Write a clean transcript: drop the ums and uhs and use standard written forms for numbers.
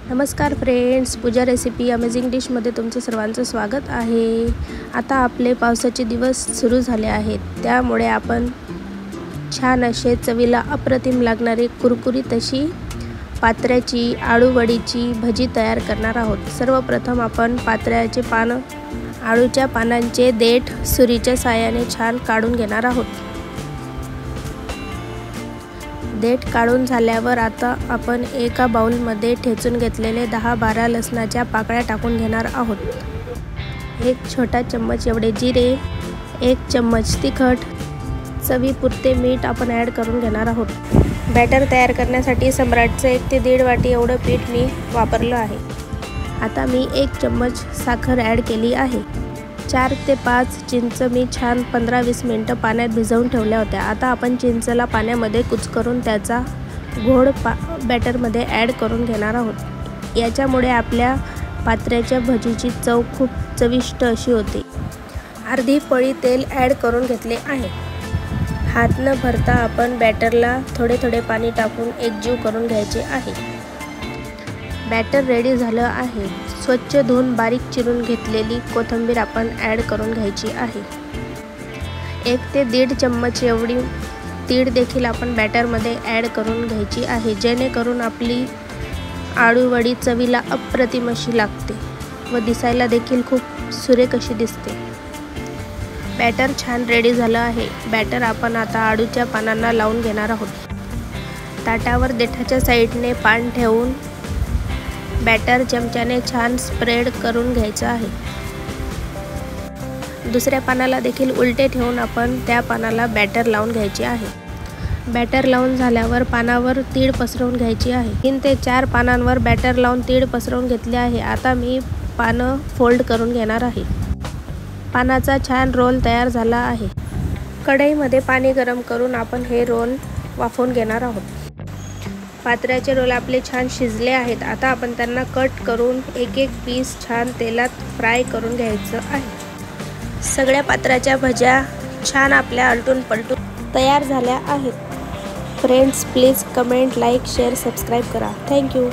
नमस्कार फ्रेंड्स, पूजा recipe amazing डिशमध्ये तुमचं सर्वांचं स्वागत आहे। आता आपले पावसाचे दिवस सुरू झाले आहेत, त्यामुळे आपण छान असे चवीला अप्रतिम लागणारी कुरकुरीत अशी पात्र्याची आळू वडीची भजी तयार करणार आहोत। सर्वप्रथम आपण पात्र्याचे पान आळूच्या पानांचे देठ सुरीच्या साहाय्याने छान काढून घेणार आहोत। देठ काढून झाल्यावर आता आपण एका बाउलमध्ये ठेचून घेतलेले 10-12 लसणाच्या पाकळ्या टाकून घेणार आहोत। एक छोटा चम्मच एवढे जिरे, 1 चम्मच तिखट, चवीपुरते मीठ आपण ॲड करून घेणार आहोत। बॅटर तयार करण्यासाठी सम्राटचं 1 ते 1.5 वाटी एवढं पीठ मी वापरलं आहे। आता मी 1 चम्मच साखर ॲड केली आहे। 4 ते 5 चिंच मी छान 15-20 मिनिटं पाण्यात भिजवून ठेवल्या होत्या। आता आपण चिंचला पाण्यामध्ये कुचकरून त्याचा घोळ बॅटरमध्ये ॲड करून घेणार आहोत। याच्यामुळे आपल्या पात्र्याच्या भजीची चव खूप चविष्ट अशी होते। अर्धी पळी तेल ॲड करून घेतले आहे। हात न भरता आपण बॅटरला थोडे थोडे पाणी टाकून एकजीव करून घ्यायचे आहे। बॅटर रेडी झालं आहे। स्वच्छ धुवून बारीक चिरून घेतलेली कोथिंबीर आपण ॲड करून घ्यायची आहे। 1 ते 1.5 चम्मच एवढी तीळ देखील आपण बॅटरमध्ये ॲड करून घ्यायची आहे, जेणेकरून आपली आळू वडी चवीला अप्रतिम अशी लागते व दिसायला देखील खूप सुरेख अशी दिसते। बॅटर छान रेडी झालं आहे। बॅटर आपण आता आळूच्या पानांना लावून घेणार आहोत। ताटावर देठाच्या साईडने पान ठेवून बॅटर चमच्याने छान स्प्रेड करून घ्यायचं आहे। दुसऱ्या पानाला देखील उलटे ठेवून आपण त्या पानाला बॅटर लावून घ्यायचे आहे। बॅटर लावून झाल्यावर पानावर तीळ पसरवून घ्यायची आहे। 3 ते 4 पानांवर बॅटर लावून तीळ पसरवून घेतले आहे। आता मी पानं फोल्ड करून घेणार आहे। पानाचा छान रोल तयार झाला आहे। कढईमध्ये पाणी गरम करून आपण हे रोल वाफवून घेणार आहोत। पात्र्याचे रोल आपले छान शिजले आहेत। आता आपण त्यांना कट करून एक पीस छान तेलात फ्राय करून घ्यायचं आहे। सगळ्या पात्र्याच्या भज्या छान आपल्या आलटून पलटून तयार झाल्या आहेत। Friends, please comment, like, share, subscribe करा। थँक्यू।